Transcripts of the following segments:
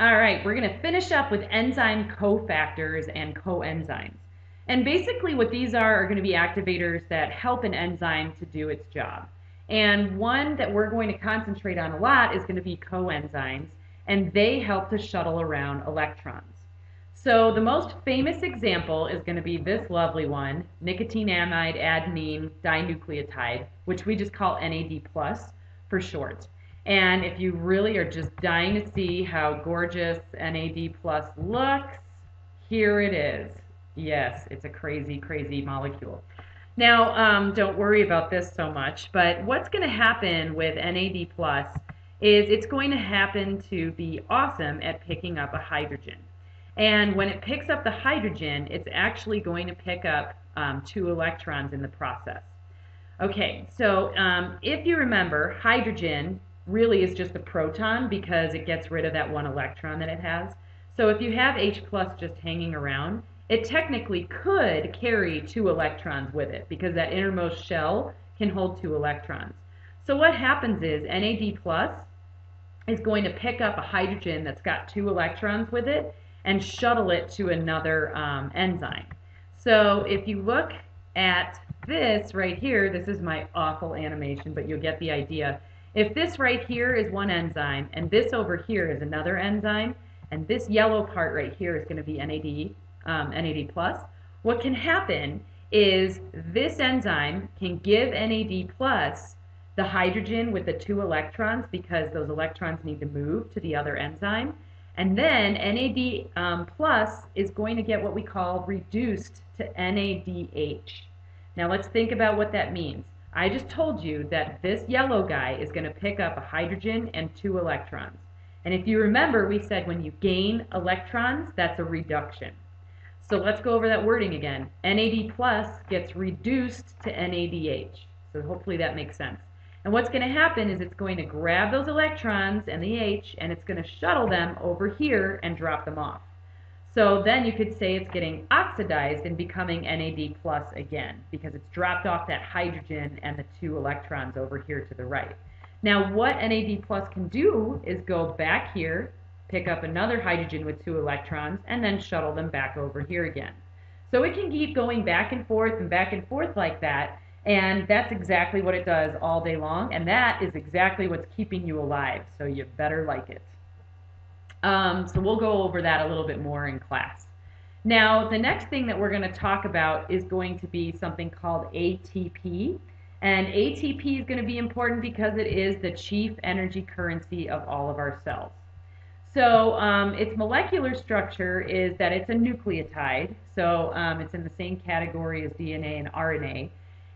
All right, we're going to finish up with enzyme cofactors and coenzymes. And basically what these are going to be activators that help an enzyme to do its job. And one that we're going to concentrate on a lot is going to be coenzymes, and they help to shuttle around electrons. So the most famous example is going to be this lovely one, nicotinamide adenine dinucleotide, which we just call NAD+ for short. And if you really are just dying to see how gorgeous NAD+ looks, here it is. Yes, it's a crazy, crazy molecule. Now, don't worry about this so much, but what's going to happen with NAD+ is it's going to happen to be awesome at picking up a hydrogen. And when it picks up the hydrogen, it's actually going to pick up 2 electrons in the process. Okay, so if you remember, hydrogen really is just a proton because it gets rid of that 1 electron that it has. So if you have H+ just hanging around, it technically could carry 2 electrons with it because that innermost shell can hold 2 electrons. So what happens is NAD+ is going to pick up a hydrogen that's got 2 electrons with it and shuttle it to another enzyme. So if you look at this right here, this is my awful animation, but you'll get the idea. If this right here is one enzyme, and this over here is another enzyme, and this yellow part right here is going to be NAD+, what can happen is this enzyme can give NAD+ the hydrogen with the 2 electrons because those electrons need to move to the other enzyme. And then NAD+ is going to get what we call reduced to NADH. Now let's think about what that means. I just told you that this yellow guy is going to pick up a hydrogen and 2 electrons. And if you remember, we said when you gain electrons, that's a reduction. So let's go over that wording again. NAD+ gets reduced to NADH. So hopefully that makes sense. And what's going to happen is it's going to grab those electrons and the H, and it's going to shuttle them over here and drop them off. So then you could say it's getting oxidized and becoming NAD+ again because it's dropped off that hydrogen and the 2 electrons over here to the right. Now what NAD+ can do is go back here, pick up another hydrogen with 2 electrons, and then shuttle them back over here again. So it can keep going back and forth like that, and that's exactly what it does all day long, and that is exactly what's keeping you alive, so you better like it. So we'll go over that a little bit more in class. Now, the next thing that we're going to talk about is going to be something called ATP. And ATP is going to be important because it is the chief energy currency of all of our cells. So its molecular structure is that it's a nucleotide. So it's in the same category as DNA and RNA.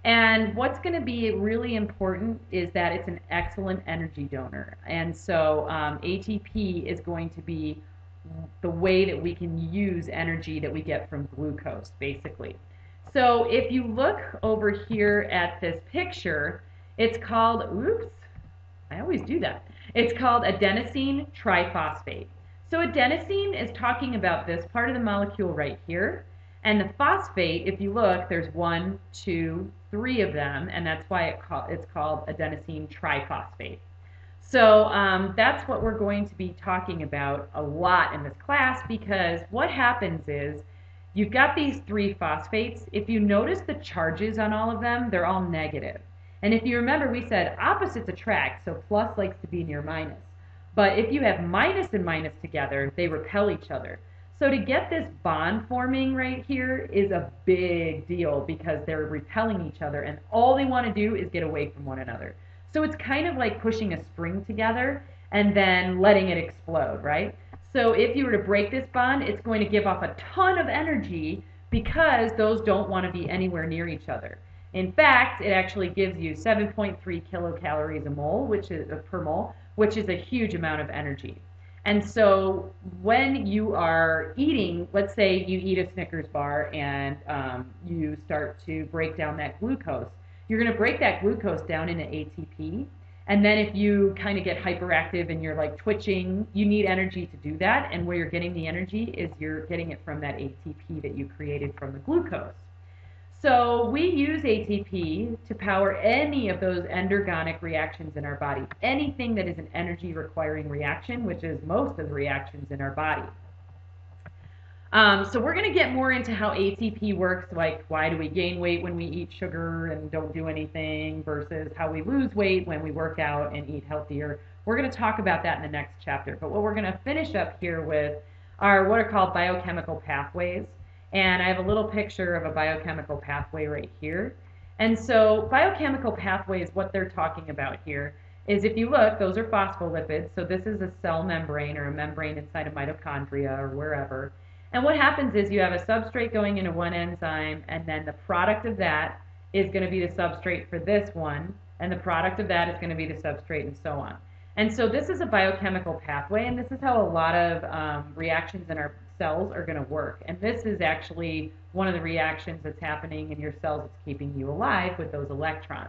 And what's going to be really important is that it's an excellent energy donor. And so ATP is going to be the way that we can use energy that we get from glucose, basically. So if you look over here at this picture, it's called, oops, I always do that. It's called adenosine triphosphate. So adenosine is talking about this part of the molecule right here. And the phosphate, if you look, there's 1, 2, 3 of them, and that's why it's called adenosine triphosphate. So that's what we're going to be talking about a lot in this class because what happens is you've got these 3 phosphates. If you notice the charges on all of them, they're all negative. And if you remember, we said opposites attract, so plus likes to be near minus. But if you have minus and minus together, they repel each other. So to get this bond forming right here is a big deal because they're repelling each other and all they want to do is get away from one another. So it's kind of like pushing a spring together and then letting it explode, right? So if you were to break this bond, it's going to give off a ton of energy because those don't want to be anywhere near each other. In fact, it actually gives you 7.3 kilocalories a mole, per mole, which is a huge amount of energy. And so when you are eating, let's say you eat a Snickers bar and you start to break down that glucose, you're going to break that glucose down into ATP. And then if you kind of get hyperactive and you're like twitching, you need energy to do that. And where you're getting the energy is you're getting it from that ATP that you created from the glucose. So we use ATP to power any of those endergonic reactions in our body, anything that is an energy requiring reaction, which is most of the reactions in our body. So we're going to get more into how ATP works, like why do we gain weight when we eat sugar and don't do anything versus how we lose weight when we work out and eat healthier. We're going to talk about that in the next chapter. But what we're going to finish up here with are what are called biochemical pathways. And I have a little picture of a biochemical pathway right here. And so biochemical pathways, what they're talking about here is if you look, those are phospholipids. So this is a cell membrane or a membrane inside a mitochondria or wherever. And what happens is you have a substrate going into one enzyme, and then the product of that is going to be the substrate for this one, and the product of that is going to be the substrate, and so on. And so this is a biochemical pathway, and this is how a lot of reactions in our cells are going to work. And this is actually one of the reactions that's happening in your cells that's keeping you alive with those electrons.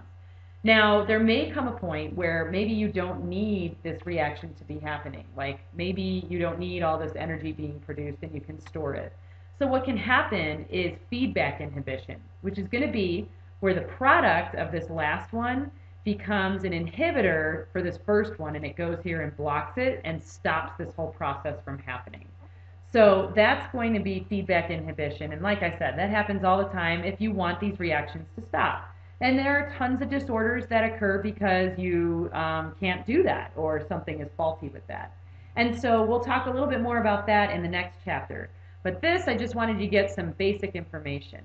Now, there may come a point where maybe you don't need this reaction to be happening. Like maybe you don't need all this energy being produced and you can store it. So what can happen is feedback inhibition, which is going to be where the product of this last one becomes an inhibitor for this first one, and it goes here and blocks it and stops this whole process from happening. So that's going to be feedback inhibition. And like I said, that happens all the time if you want these reactions to stop. And there are tons of disorders that occur because you can't do that or something is faulty with that. And so we'll talk a little bit more about that in the next chapter. But this, I just wanted you to get some basic information.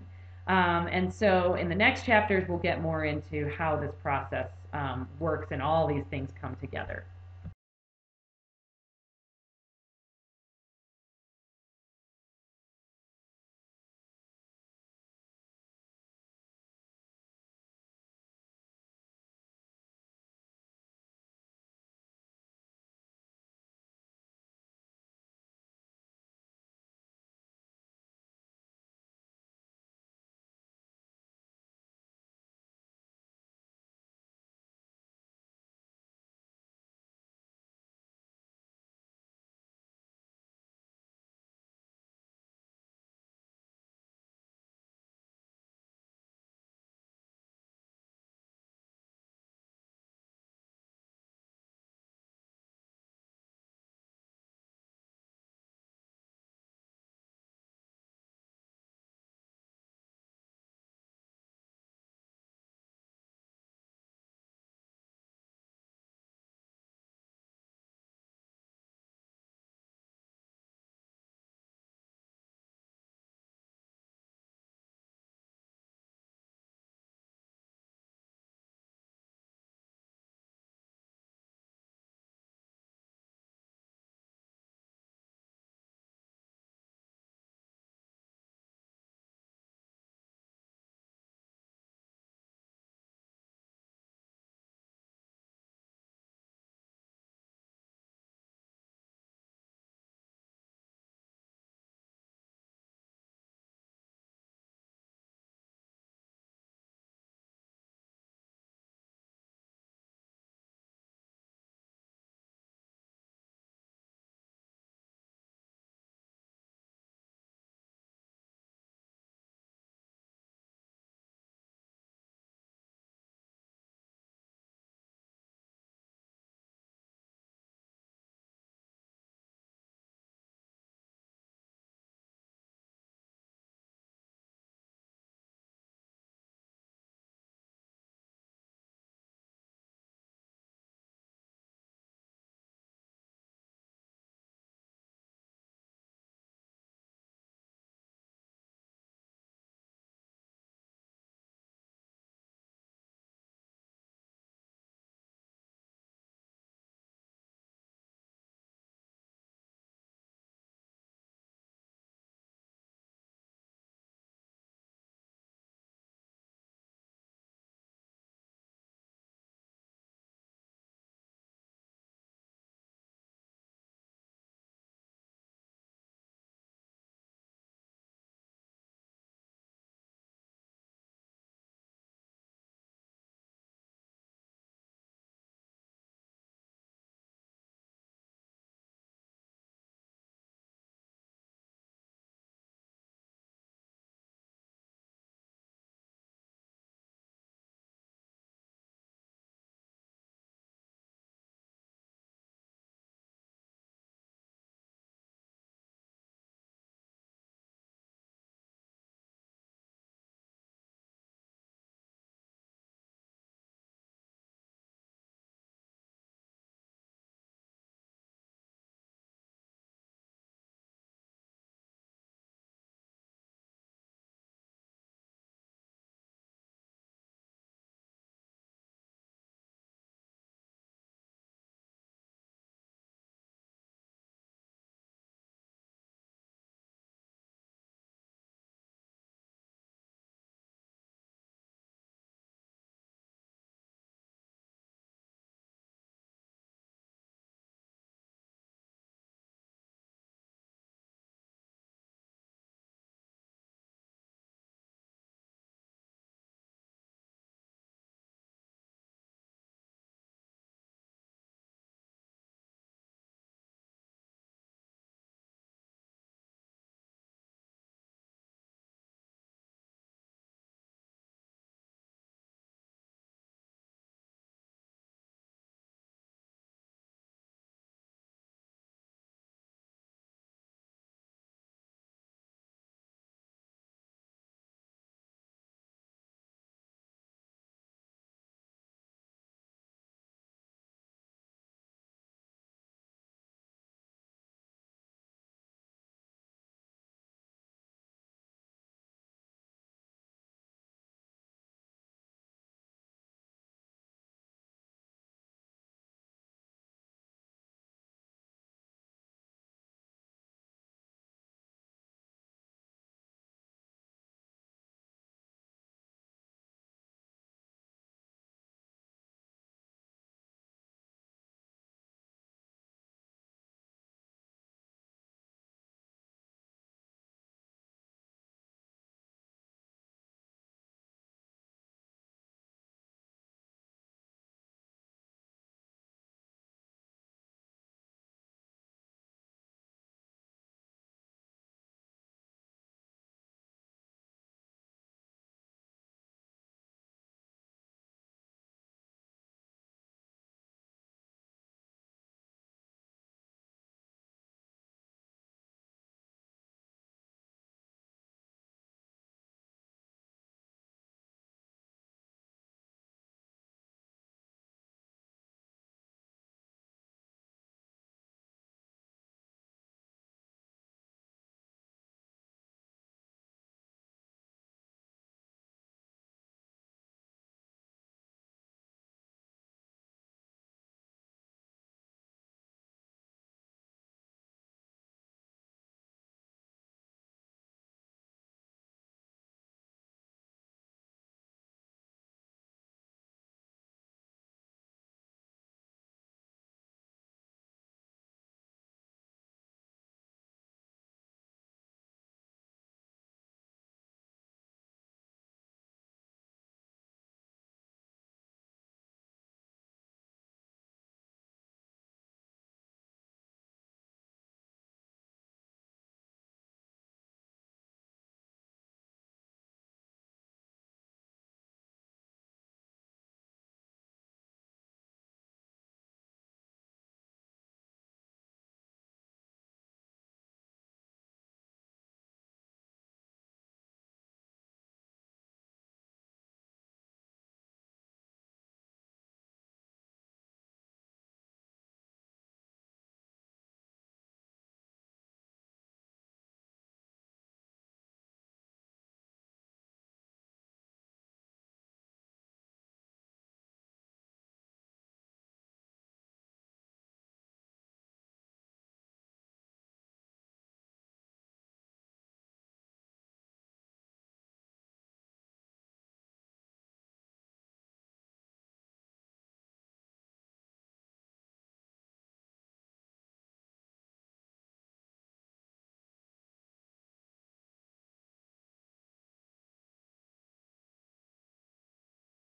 And so in the next chapters, we'll get more into how this process works and all these things come together.